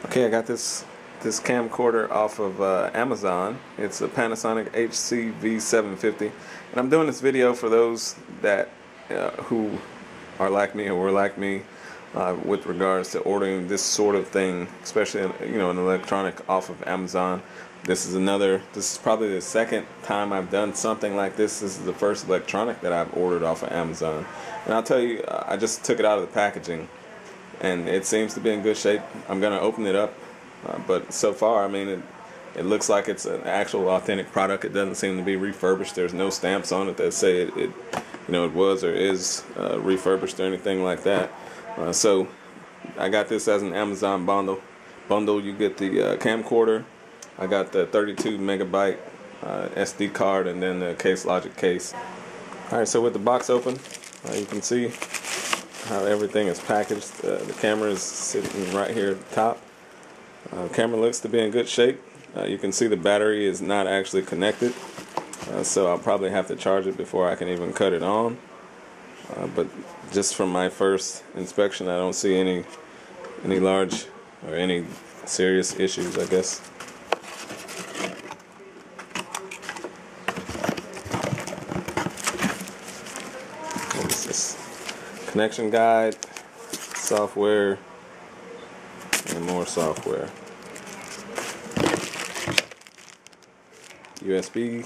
Okay, I got this camcorder off of Amazon. It's a Panasonic HCV750, and I'm doing this video for those that who are like me or were like me with regards to ordering this sort of thing, especially an electronic off of Amazon. This is probably the second time I've done something like this. This is the first electronic that I've ordered off of Amazon, and I'll tell you, I just took it out of the packaging, and it seems to be in good shape. I'm gonna open it up, but so far, I mean, it looks like it's an actual authentic product. It doesn't seem to be refurbished. There's no stamps on it that say it was or is refurbished or anything like that. So I got this as an Amazon bundle. You get the camcorder. I got the 32 megabyte SD card, and then the case logic case. Alright, so with the box open, you can see how everything is packaged. The camera is sitting right here at the top. The camera looks to be in good shape. You can see the battery is not actually connected, so I'll probably have to charge it before I can even cut it on. But just from my first inspection, I don't see any large or any serious issues, I guess. What is this? Connection guide, software, and more software. USB,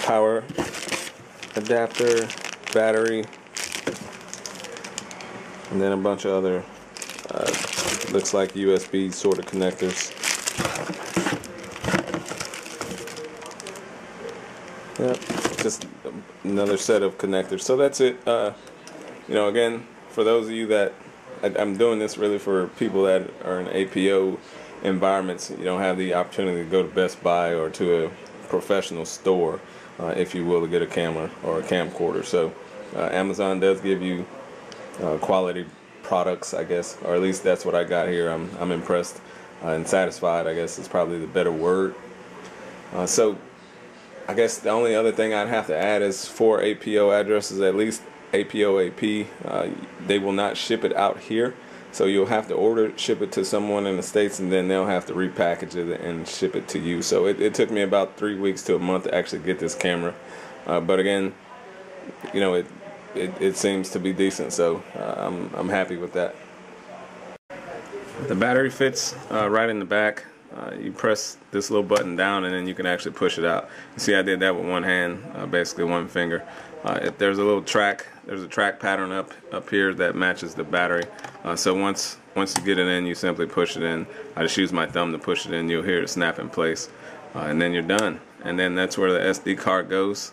power adapter, battery, and then a bunch of other looks like USB sort of connectors. Yep, just another set of connectors. So that's it. Again, for those of you that I'm doing this really for people that are in APO environments. You don't have the opportunity to go to Best Buy or to a professional store, if you will, to get a camera or a camcorder. So Amazon does give you quality products, I guess, or at least that's what I got here. I'm impressed and satisfied, I guess is probably the better word. So I guess the only other thing I'd have to add is for APO addresses, at least APO AP, they will not ship it out here. So you'll have to order it, ship it to someone in the States, and then they'll have to repackage it and ship it to you. So it took me about 3 weeks to a month to actually get this camera. But again, it seems to be decent, so I'm happy with that. The battery fits right in the back. You press this little button down, and then you can actually push it out. You see, I did that with one hand, basically one finger. There's a little track. There's a track pattern up here that matches the battery. So once you get it in, you simply push it in. I just use my thumb to push it in. You'll hear it snap in place, and then you're done. And then that's where the SD card goes.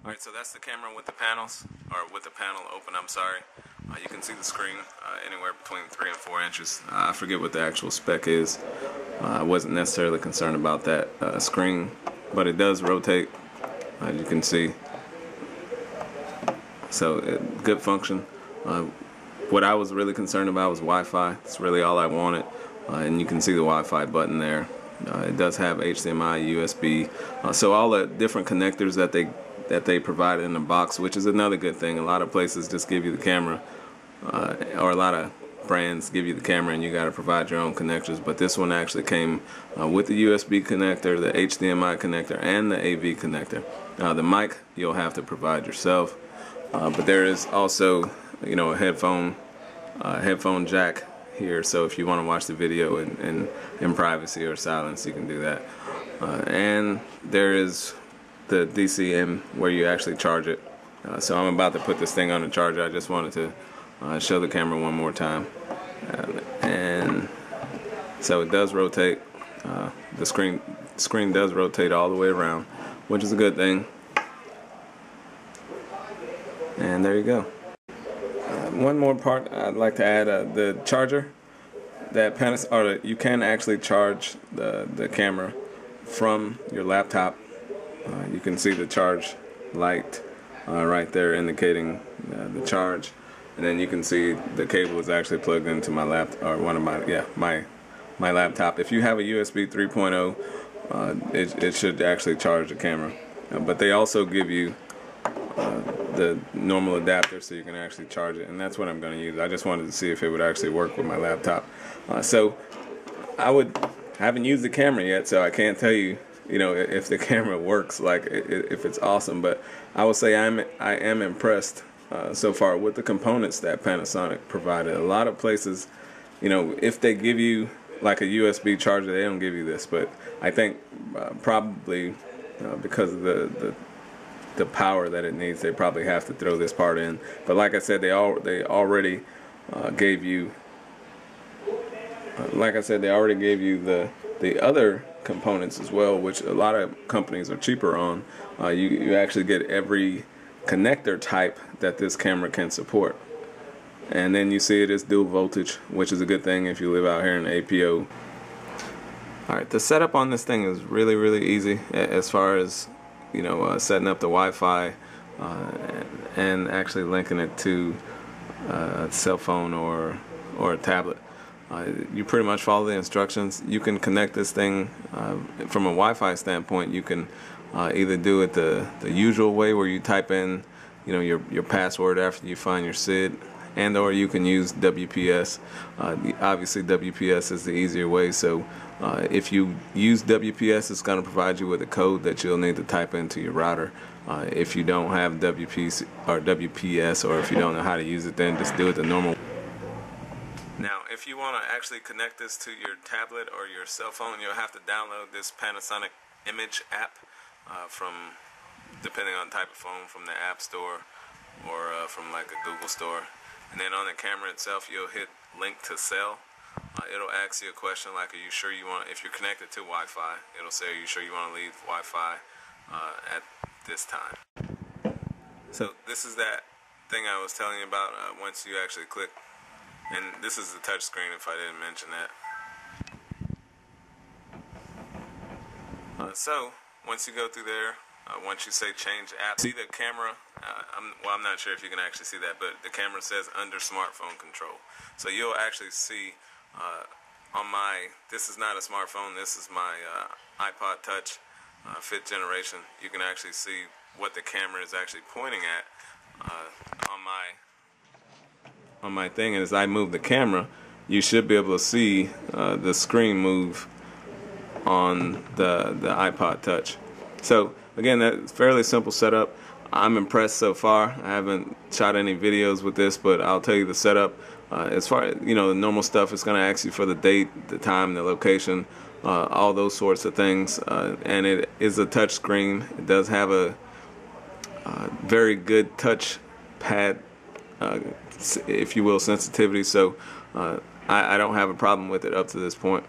All right, so that's the camera with the panels, or with the panel open. I'm sorry. You can see the screen anywhere between 3 and 4 inches. I forget what the actual spec is. I wasn't necessarily concerned about that screen, but it does rotate, as you can see. So good function. What I was really concerned about was Wi-Fi. That's really all I wanted, and you can see the Wi-Fi button there. It does have HDMI, USB, so all the different connectors that they provided in the box, which is another good thing. A lot of places just give you the camera, or a lot of brands give you the camera and you got to provide your own connectors, but this one actually came with the USB connector, the HDMI connector, and the AV connector. The mic you'll have to provide yourself, but there is also a headphone jack here, so if you want to watch the video in privacy or silence, you can do that. And there is the DC-in where you actually charge it. So I'm about to put this thing on the charger. I just wanted to show the camera one more time. And so it does rotate. The screen does rotate all the way around, which is a good thing. And there you go. One more part I'd like to add: the charger. You can actually charge the camera from your laptop. You can see the charge light right there indicating the charge, and then you can see the cable is actually plugged into my laptop, or my laptop. If you have a USB 3.0, it should actually charge the camera. But they also give you the normal adapter so you can actually charge it, and that's what I'm going to use. I just wanted to see if it would actually work with my laptop. So I haven't used the camera yet, so I can't tell you, if the camera works, like if it's awesome. But I would say I am impressed so far with the components that Panasonic provided. A lot of places, if they give you like a USB charger, they don't give you this. But I think probably because of the power that it needs, they probably have to throw this part in. But like I said, they already gave you. Like I said, they already gave you the other components as well, which a lot of companies are cheaper on. You actually get every connector type that this camera can support. And then you see it is dual voltage, which is a good thing if you live out here in APO. Alright, the setup on this thing is really, really easy as far as, setting up the Wi-Fi and actually linking it to a cell phone or a tablet. You pretty much follow the instructions. You can connect this thing from a Wi-Fi standpoint. You can either do it the usual way where you type in your password after you find your SID, and or you can use WPS. Obviously WPS is the easier way, so if you use WPS, it's going to provide you with a code that you'll need to type into your router. If you don't have WPS, or if you don't know how to use it, then just do it the normal. Now, if you want to actually connect this to your tablet or your cell phone, you'll have to download this Panasonic Image app depending on the type of phone, from the App Store or from like a Google Store. And then on the camera itself, you'll hit link to cell. It'll ask you a question like, are you sure you want, if you're connected to Wi-Fi, it'll say, are you sure you want to leave Wi-Fi at this time? So this is that thing I was telling you about once you actually click. And this is the touch screen, if I didn't mention that. So once you go through there, once you say change app, see the camera. I'm not sure if you can actually see that, but the camera says under smartphone control. So you'll actually see on this is not a smartphone, this is my iPod Touch 5th generation. You can actually see what the camera is actually pointing at on my thing, and as I move the camera, you should be able to see the screen move on the iPod Touch. So again, that's fairly simple setup. I'm impressed so far. I haven't shot any videos with this, but I'll tell you the setup. As far as the normal stuff, it's going to ask you for the date, the time, the location, all those sorts of things. And it is a touch screen. It does have a very good touch pad, if you will, sensitivity. So I don't have a problem with it up to this point.